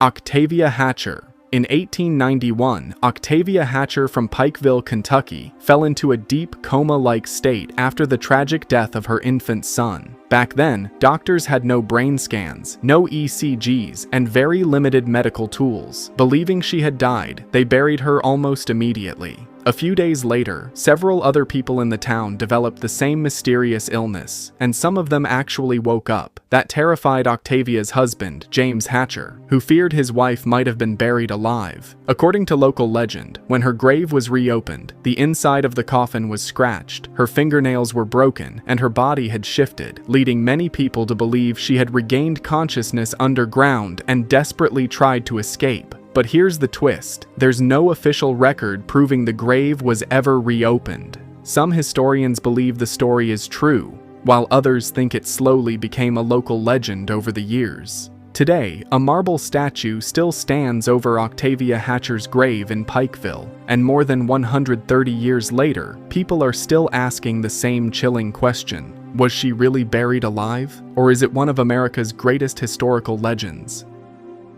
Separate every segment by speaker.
Speaker 1: Octavia Hatcher. In 1891, Octavia Hatcher from Pikeville, Kentucky, fell into a deep coma-like state after the tragic death of her infant son. Back then, doctors had no brain scans, no ECGs, and very limited medical tools. Believing she had died, they buried her almost immediately. A few days later, several other people in the town developed the same mysterious illness, and some of them actually woke up. That terrified Octavia's husband, James Hatcher, who feared his wife might have been buried alive. According to local legend, when her grave was reopened, the inside of the coffin was scratched, her fingernails were broken, and her body had shifted, leading many people to believe she had regained consciousness underground and desperately tried to escape. But here's the twist: there's no official record proving the grave was ever reopened. Some historians believe the story is true, while others think it slowly became a local legend over the years. Today, a marble statue still stands over Octavia Hatcher's grave in Pikeville, and more than 130 years later, people are still asking the same chilling question. Was she really buried alive? Or is it one of America's greatest historical legends?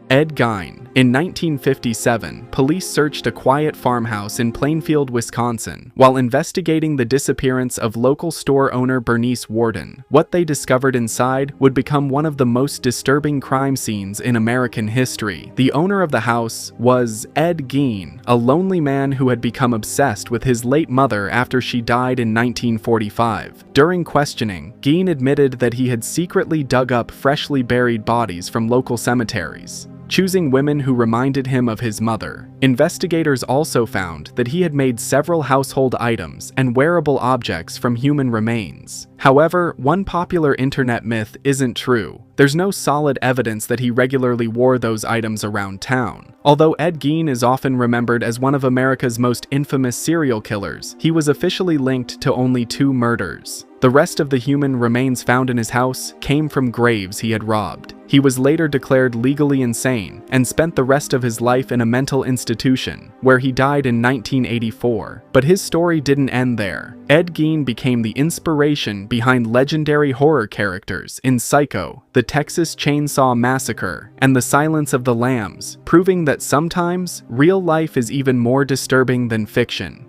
Speaker 1: Ed Gein. In 1957, police searched a quiet farmhouse in Plainfield, Wisconsin, while investigating the disappearance of local store owner Bernice Warden. What they discovered inside would become one of the most disturbing crime scenes in American history. The owner of the house was Ed Gein, a lonely man who had become obsessed with his late mother after she died in 1945. During questioning, Gein admitted that he had secretly dug up freshly buried bodies from local cemeteries, choosing women who reminded him of his mother. Investigators also found that he had made several household items and wearable objects from human remains. However, one popular internet myth isn't true. There's no solid evidence that he regularly wore those items around town. Although Ed Gein is often remembered as one of America's most infamous serial killers, he was officially linked to only 2 murders. The rest of the human remains found in his house came from graves he had robbed. He was later declared legally insane and spent the rest of his life in a mental institution, where he died in 1984. But his story didn't end there. Ed Gein became the inspiration behind legendary horror characters in Psycho, the Texas Chainsaw Massacre, and The Silence of the Lambs, proving that sometimes real life is even more disturbing than fiction.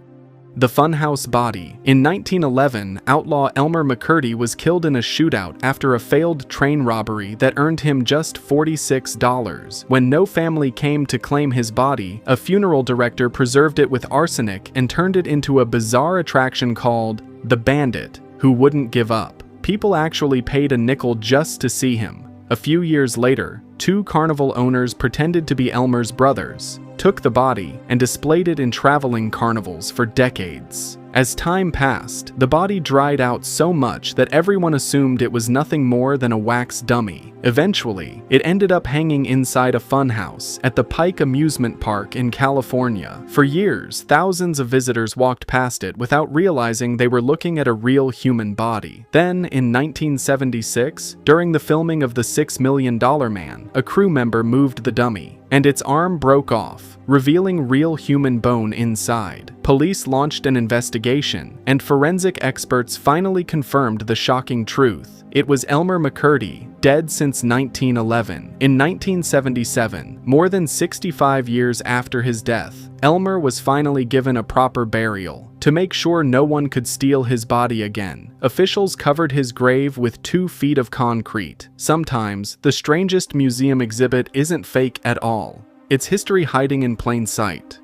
Speaker 1: The Funhouse body. In 1911, outlaw Elmer McCurdy was killed in a shootout after a failed train robbery that earned him just $46. When no family came to claim his body, a funeral director preserved it with arsenic and turned it into a bizarre attraction called the Bandit, who wouldn't give up. People actually paid a nickel just to see him. A few years later, 2 carnival owners pretended to be Elmer's brothers, took the body, and displayed it in traveling carnivals for decades. As time passed, the body dried out so much that everyone assumed it was nothing more than a wax dummy. Eventually, it ended up hanging inside a funhouse at the Pike Amusement Park in California. For years, thousands of visitors walked past it without realizing they were looking at a real human body. Then, in 1976, during the filming of The $6 Million Man, a crew member moved the dummy, and its arm broke off, revealing real human bone inside. Police launched an investigation, and forensic experts finally confirmed the shocking truth. It was Elmer McCurdy, dead since 1911. In 1977, more than 65 years after his death, Elmer was finally given a proper burial. To make sure no one could steal his body again, officials covered his grave with 2 feet of concrete. Sometimes, the strangest museum exhibit isn't fake at all. It's history hiding in plain sight.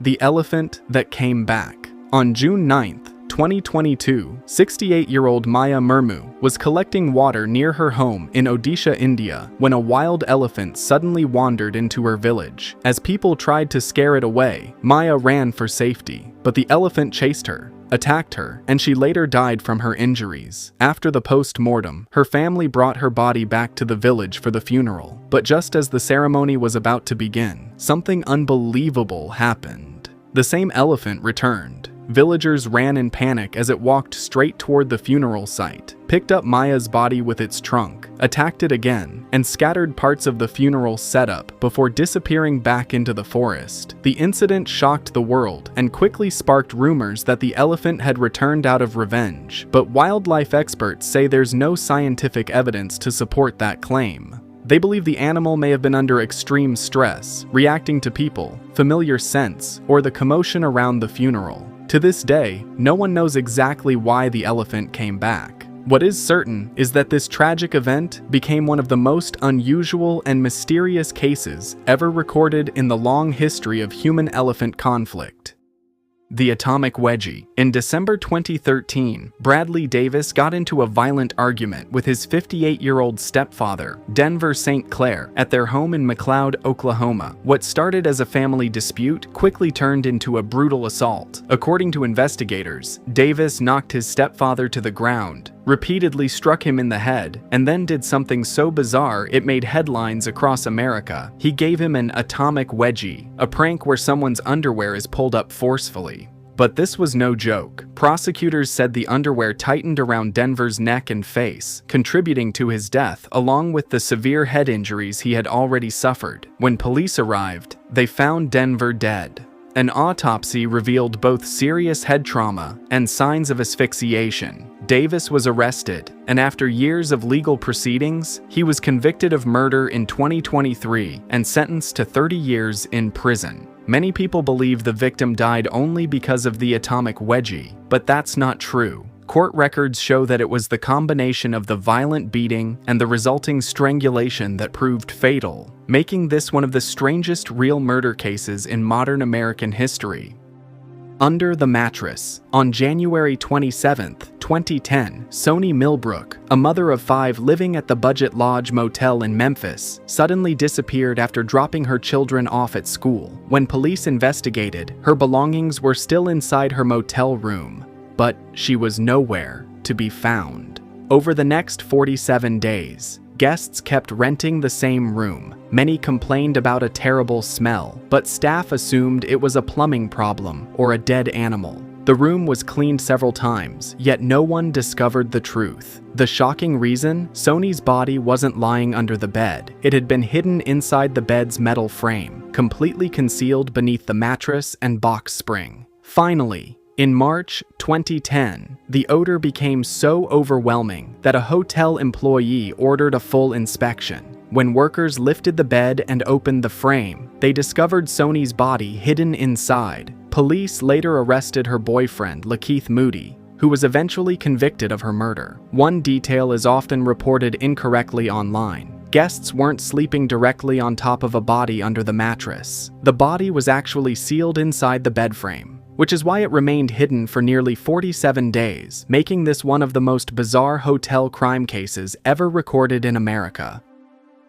Speaker 1: The elephant that came back. On June 9th, 2022, 68-year-old Maya Murmu was collecting water near her home in Odisha, India, when a wild elephant suddenly wandered into her village. As people tried to scare it away, Maya ran for safety, but the elephant chased her, attacked her, and she later died from her injuries. After the post-mortem, her family brought her body back to the village for the funeral. But just as the ceremony was about to begin, something unbelievable happened. The same elephant returned. Villagers ran in panic as it walked straight toward the funeral site, picked up Maya's body with its trunk, attacked it again, and scattered parts of the funeral setup before disappearing back into the forest. The incident shocked the world and quickly sparked rumors that the elephant had returned out of revenge, but wildlife experts say there's no scientific evidence to support that claim. They believe the animal may have been under extreme stress, reacting to people, familiar scents, or the commotion around the funeral. To this day, no one knows exactly why the elephant came back. What is certain is that this tragic event became one of the most unusual and mysterious cases ever recorded in the long history of human-elephant conflict. The atomic wedgie. In December 2013, Bradley Davis got into a violent argument with his 58-year-old stepfather, Denver St. Clair, at their home in McLeod, Oklahoma. What started as a family dispute quickly turned into a brutal assault. According to investigators, Davis knocked his stepfather to the ground, repeatedly struck him in the head, and then did something so bizarre it made headlines across America. He gave him an atomic wedgie, a prank where someone's underwear is pulled up forcefully. But this was no joke. Prosecutors said the underwear tightened around Denver's neck and face, contributing to his death along with the severe head injuries he had already suffered. When police arrived, they found Denver dead. An autopsy revealed both serious head trauma and signs of asphyxiation. Davis was arrested, and after years of legal proceedings, he was convicted of murder in 2023 and sentenced to 30 years in prison. Many people believe the victim died only because of the atomic wedgie, but that's not true. Court records show that it was the combination of the violent beating and the resulting strangulation that proved fatal, making this one of the strangest real murder cases in modern American history. Under the Mattress. On January 27, 2010, Soni Millbrook, a mother of 5 living at the Budget Lodge Motel in Memphis, suddenly disappeared after dropping her children off at school. When police investigated, her belongings were still inside her motel room, but she was nowhere to be found. Over the next 47 days, guests kept renting the same room. Many complained about a terrible smell, but staff assumed it was a plumbing problem or a dead animal. The room was cleaned several times, yet no one discovered the truth. The shocking reason? Soni's body wasn't lying under the bed. It had been hidden inside the bed's metal frame, completely concealed beneath the mattress and box spring. Finally, in March 2010, the odor became so overwhelming that a hotel employee ordered a full inspection. When workers lifted the bed and opened the frame, they discovered Soni's body hidden inside. Police later arrested her boyfriend, Lakeith Moody, who was eventually convicted of her murder. One detail is often reported incorrectly online. Guests weren't sleeping directly on top of a body under the mattress. The body was actually sealed inside the bed frame, which is why it remained hidden for nearly 47 days, making this one of the most bizarre hotel crime cases ever recorded in America.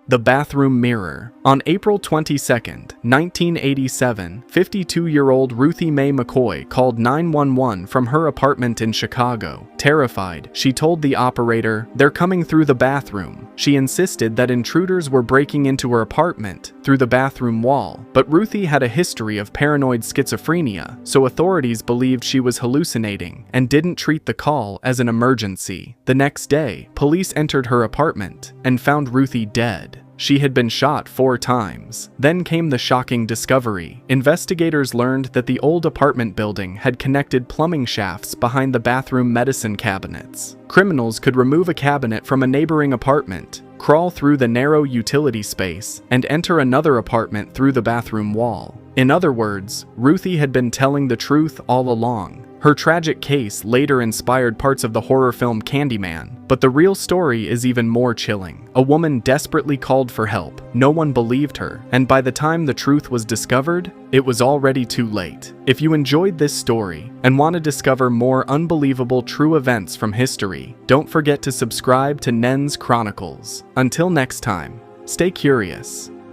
Speaker 1: The bathroom mirror. On April 22, 1987, 52-year-old Ruthie Mae McCoy called 911 from her apartment in Chicago. Terrified, she told the operator, "They're coming through the bathroom." She insisted that intruders were breaking into her apartment through the bathroom wall, but Ruthie had a history of paranoid schizophrenia, so authorities believed she was hallucinating and didn't treat the call as an emergency. The next day, police entered her apartment and found Ruthie dead. She had been shot 4 times. Then came the shocking discovery. Investigators learned that the old apartment building had connected plumbing shafts behind the bathroom medicine cabinets. Criminals could remove a cabinet from a neighboring apartment, crawl through the narrow utility space, and enter another apartment through the bathroom wall. In other words, Ruthie had been telling the truth all along. Her tragic case later inspired parts of the horror film Candyman, but the real story is even more chilling. A woman desperately called for help, no one believed her, and by the time the truth was discovered, it was already too late. If you enjoyed this story and want to discover more unbelievable true events from history, don't forget to subscribe to Nens Chronicles. Until next time, stay curious.